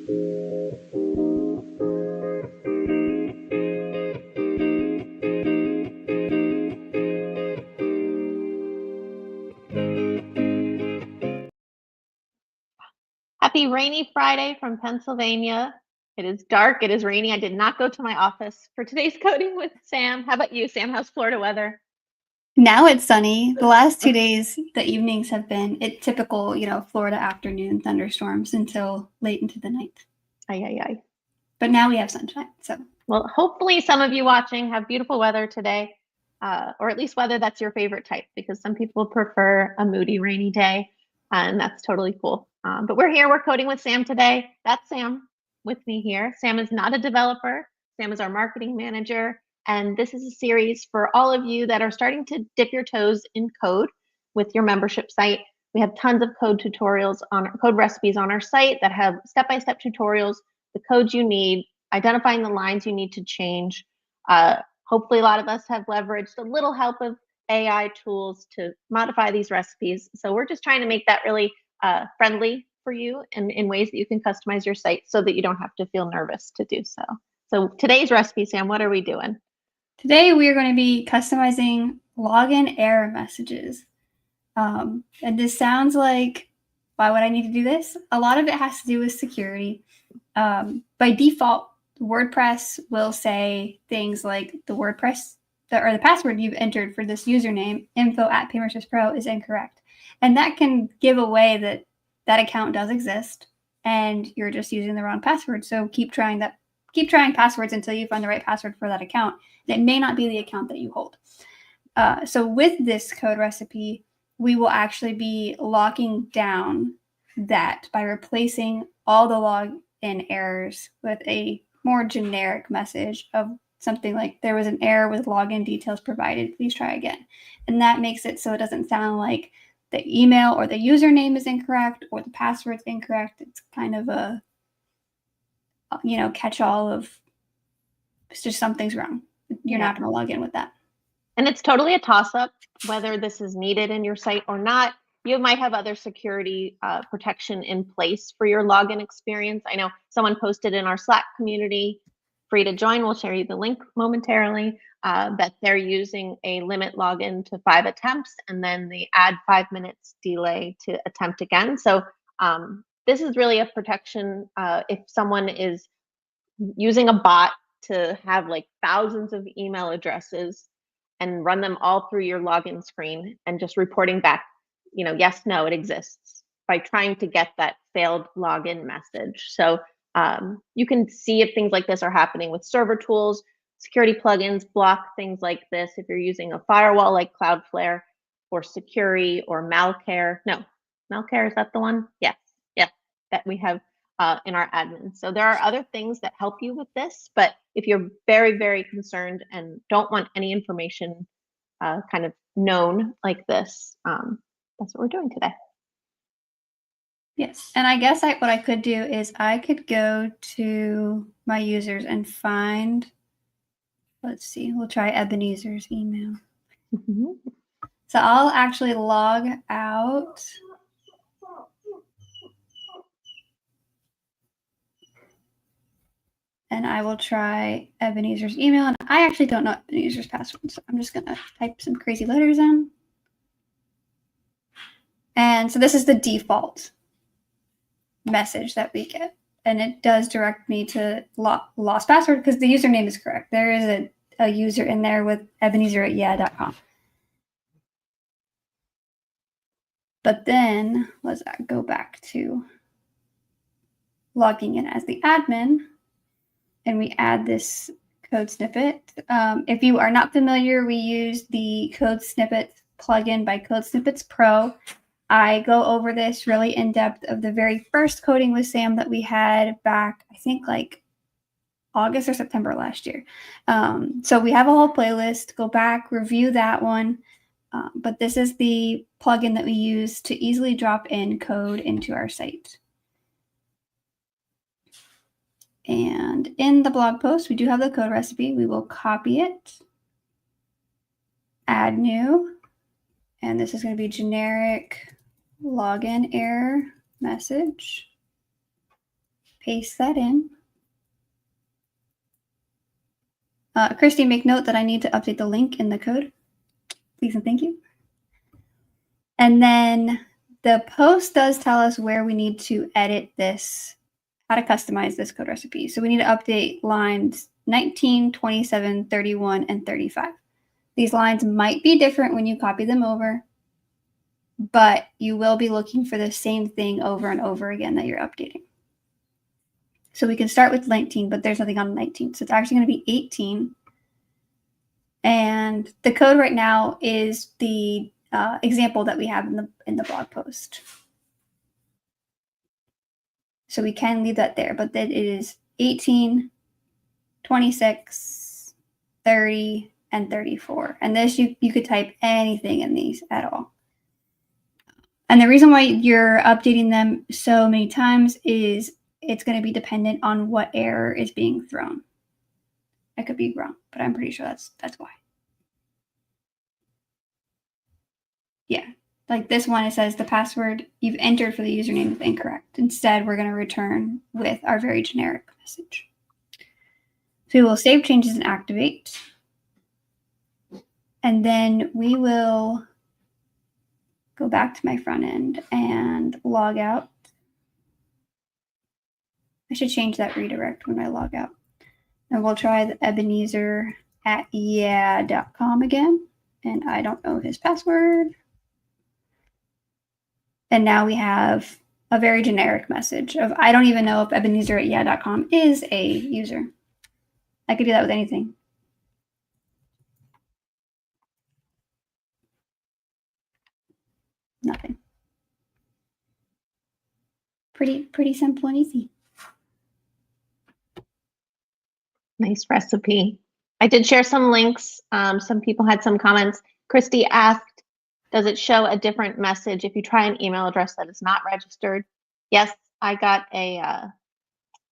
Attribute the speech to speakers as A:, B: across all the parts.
A: Happy rainy Friday from Pennsylvania. It is dark, it is rainy. I did not go to my office for today's coding with Sam. How about you, Sam? How's Florida weather?
B: Now it's sunny. The last 2 days, the evenings have been typical, Florida afternoon thunderstorms until late into the night.
A: Ay.
B: But now we have sunshine. So,
A: well, hopefully some of you watching have beautiful weather today, or at least weather that's your favorite type, because some people prefer a moody, rainy day, and that's totally cool. But we're here, we're coding with Sam today. That's Sam with me here. Sam is not a developer. Sam is our marketing manager. And this is a series for all of you that are starting to dip your toes in code with your membership site. We have tons of code tutorials code recipes on our site that have step-by-step tutorials, the codes you need, identifying the lines you need to change. Hopefully a lot of us have leveraged a little help of AI tools to modify these recipes. So we're just trying to make that really friendly for you in ways that you can customize your site so that you don't have to feel nervous to do so. So today's recipe, Sam, what are we doing?
B: Today we are going to be customizing login error messages. And this sounds like, why would I need to do this? A lot of it has to do with security. By default, WordPress will say things like the WordPress or the password you've entered for this username, info@PMPro, is incorrect. And that can give away that that account does exist and you're just using the wrong password. So keep trying passwords until you find the right password for that account. It may not be the account that you hold. So with this code recipe, we will actually be locking down that by replacing all the login errors with a more generic message of something like, there was an error with login details provided, please try again. And that makes it so it doesn't sound like the email or the username is incorrect or the password's incorrect. It's kind of a, catch-all of, it's just something's wrong. You're not going to log in with that.
A: And it's totally a toss-up whether this is needed in your site or not. You might have other security protection in place for your login experience. I know someone posted in our Slack community, free to join, we'll share you the link momentarily, that they're using a limit login to 5 attempts, and then they add 5 minutes delay to attempt again. So this is really a protection if someone is using a bot to have like thousands of email addresses and run them all through your login screen and just reporting back, yes, no, it exists, by trying to get that failed login message. So you can see if things like this are happening with server tools. Security plugins block things like this if you're using a firewall like Cloudflare, or Securi, or Malcare. No, Malcare, is that the one? Yes, that we have in our admin. So there are other things that help you with this, but if you're very, very concerned and don't want any information kind of known like this, that's what we're doing today.
B: Yes, and I guess what I could do is I could go to my users and find, let's see, we'll try Ebenezer's email. So I'll actually log out. And I will try Ebenezer's email. And I actually don't know Ebenezer's password, so I'm just going to type some crazy letters in. And so this is the default message that we get. And it does direct me to lost password because the username is correct. There is a user in there with Ebenezer@yeah.com. But then let's go back to logging in as the admin. And we add this code snippet. If you are not familiar, we use the code snippet plugin by Code Snippets Pro. I go over this really in depth of the very first coding with Sam that we had back, I think like August or September last year. So we have a whole playlist. Go back, review that one. But this is the plugin that we use to easily drop in code into our site. And in the blog post, we do have the code recipe. We will copy it, add new, and this is going to be generic login error message, paste that in. Christy, make note that I need to update the link in the code. Please and thank you. And then the post does tell us where we need to edit this, how to customize this code recipe. So we need to update lines 19, 27, 31, and 35. These lines might be different when you copy them over, but you will be looking for the same thing over and over again that you're updating. So we can start with 19, but there's nothing on 19. So it's actually going to be 18. And the code right now is the example that we have in the blog post. So we can leave that there, but that it is 18, 26, 30, and 34. And this, you could type anything in these at all. And the reason why you're updating them so many times is it's going to be dependent on what error is being thrown. I could be wrong, but I'm pretty sure that's why. Yeah, like this one, it says the password you've entered for the username is incorrect. Instead, we're going to return with our very generic message. So we will save changes and activate. And then we will go back to my front end and log out. I should change that redirect when I log out. And we'll try the Ebenezer at yeah.com again. And I don't know his password. And now we have a very generic message of, I don't even know if Ebenezer at yeah.com is a user. I could do that with anything. Nothing. Pretty simple and easy.
A: Nice recipe. I did share some links. Some people had some comments. Christy asked, does it show a different message if you try an email address that is not registered? Yes, I got a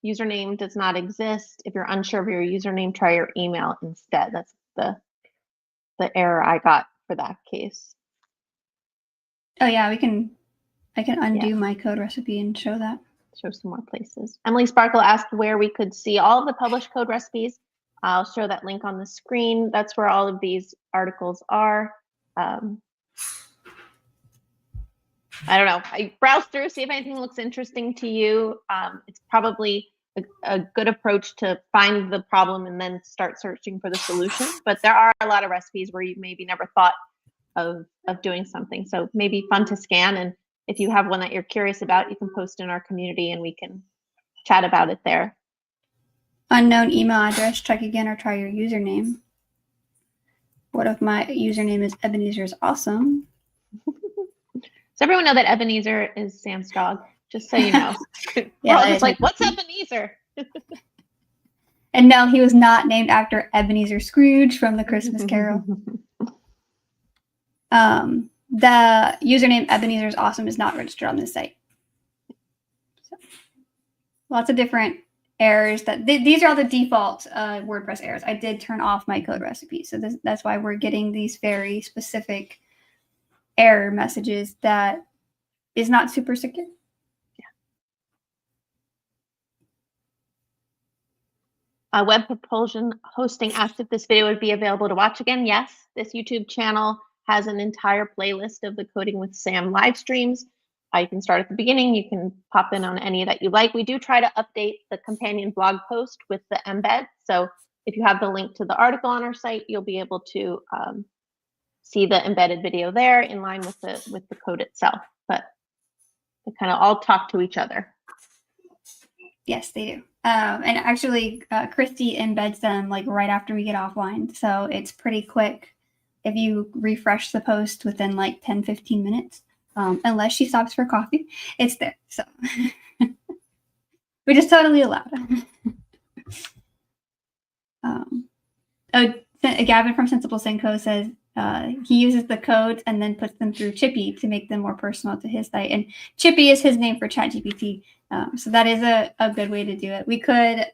A: username does not exist. If you're unsure of your username, try your email instead. That's the error I got for that case.
B: Oh yeah, I can undo my code recipe and show that.
A: Show some more places. Emily Sparkle asked where we could see all of the published code recipes. I'll show that link on the screen. That's where all of these articles are. I don't know. I browse through, see if anything looks interesting to you. It's probably a good approach to find the problem and then start searching for the solution. But there are a lot of recipes where you maybe never thought of doing something. So maybe fun to scan. And if you have one that you're curious about, you can post in our community and we can chat about it there.
B: Unknown email address, check again or try your username. What if my username is Ebenezer's awesome?
A: Does everyone know that Ebenezer is Sam's dog? Just so you know. Yeah, it's like, what's Ebenezer?
B: And no, he was not named after Ebenezer Scrooge from The Christmas Carol. The username Ebenezer's awesome is not registered on this site. So, lots of different errors that these are all the default WordPress errors. I did turn off my code recipe, so that's why we're getting these very specific error messages that is not super secure.
A: Web Propulsion Hosting asked if this video would be available to watch again. Yes, this YouTube channel has an entire playlist of the Coding with Sam live streams. You can start at the beginning. You can pop in on any that you like. We do try to update the companion blog post with the embed. So if you have the link to the article on our site, you'll be able to see the embedded video there in line with the code itself. But they kind of all talk to each other.
B: Yes, they do. And actually, Christy embeds them like right after we get offline. So it's pretty quick if you refresh the post within like 10, 15 minutes, unless she stops for coffee, it's there. So which is totally allowed. Gavin from Sensible Synco says he uses the codes and then puts them through Chippy to make them more personal to his site. And Chippy is his name for ChatGPT. So that is a good way to do it. We could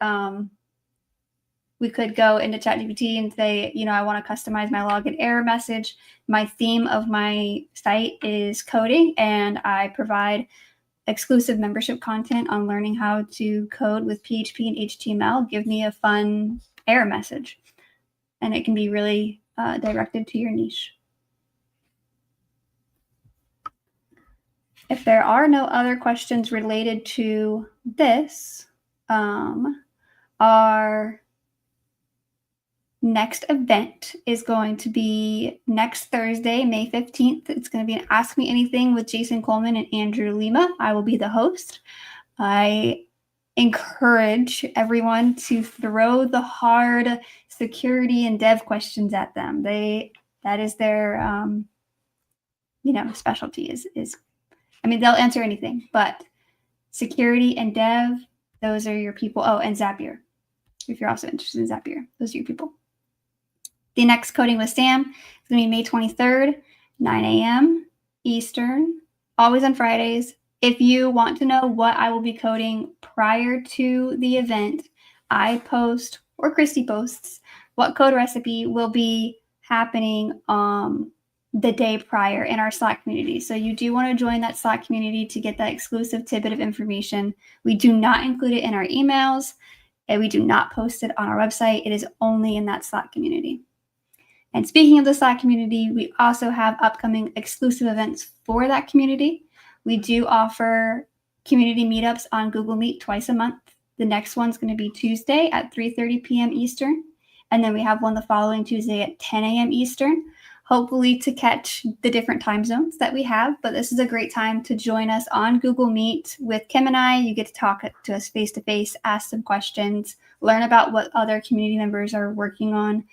B: go into ChatGPT and say, I want to customize my login error message. My theme of my site is coding, and I provide exclusive membership content on learning how to code with PHP and HTML, give me a fun error message. And it can be really directed to your niche. If there are no other questions related to this, our next event is going to be next Thursday, May 15th. It's going to be an Ask Me Anything with Jason Coleman and Andrew Lima. I will be the host. I encourage everyone to throw the hard security and dev questions at them. That is their specialty is I mean, they'll answer anything, but security and dev, those are your people. Oh, and Zapier. If you're also interested in Zapier, those are your people. The next Coding with Sam is going to be May 23rd, 9 a.m. Eastern, always on Fridays. If you want to know what I will be coding prior to the event, I post, or Christy posts, what code recipe will be happening the day prior in our Slack community. So you do want to join that Slack community to get that exclusive tidbit of information. We do not include it in our emails, and we do not post it on our website. It is only in that Slack community. And speaking of the Slack community, we also have upcoming exclusive events for that community. We do offer community meetups on Google Meet twice a month. The next one's going to be Tuesday at 3:30 p.m. Eastern. And then we have one the following Tuesday at 10 a.m. Eastern, hopefully to catch the different time zones that we have. But this is a great time to join us on Google Meet with Kim and I. You get to talk to us face-to-face, ask some questions, learn about what other community members are working on.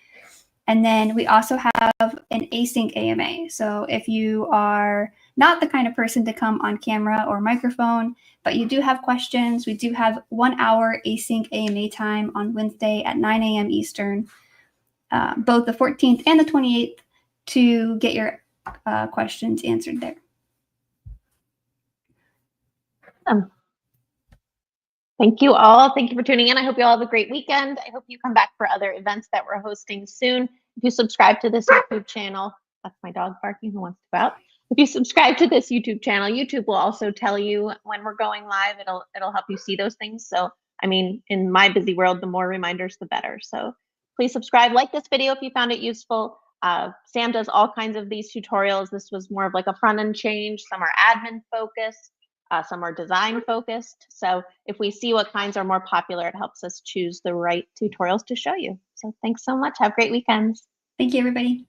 B: And then we also have an async AMA. So if you are not the kind of person to come on camera or microphone, but you do have questions, we do have 1 hour async AMA time on Wednesday at 9 a.m. Eastern, both the 14th and the 28th, to get your questions answered there.
A: Thank you all. Thank you for tuning in. I hope you all have a great weekend. I hope you come back for other events that we're hosting soon. If you subscribe to this YouTube channel, that's my dog barking who wants to go out. If you subscribe to this YouTube channel, YouTube will also tell you when we're going live. It'll help you see those things. So, I mean, in my busy world, the more reminders, the better. So please subscribe, like this video if you found it useful. Sam does all kinds of these tutorials. This was more of like a front end change. Some are admin focused, some are design focused. So if we see what kinds are more popular, it helps us choose the right tutorials to show you. So thanks so much. Have great weekends.
B: Thank you, everybody.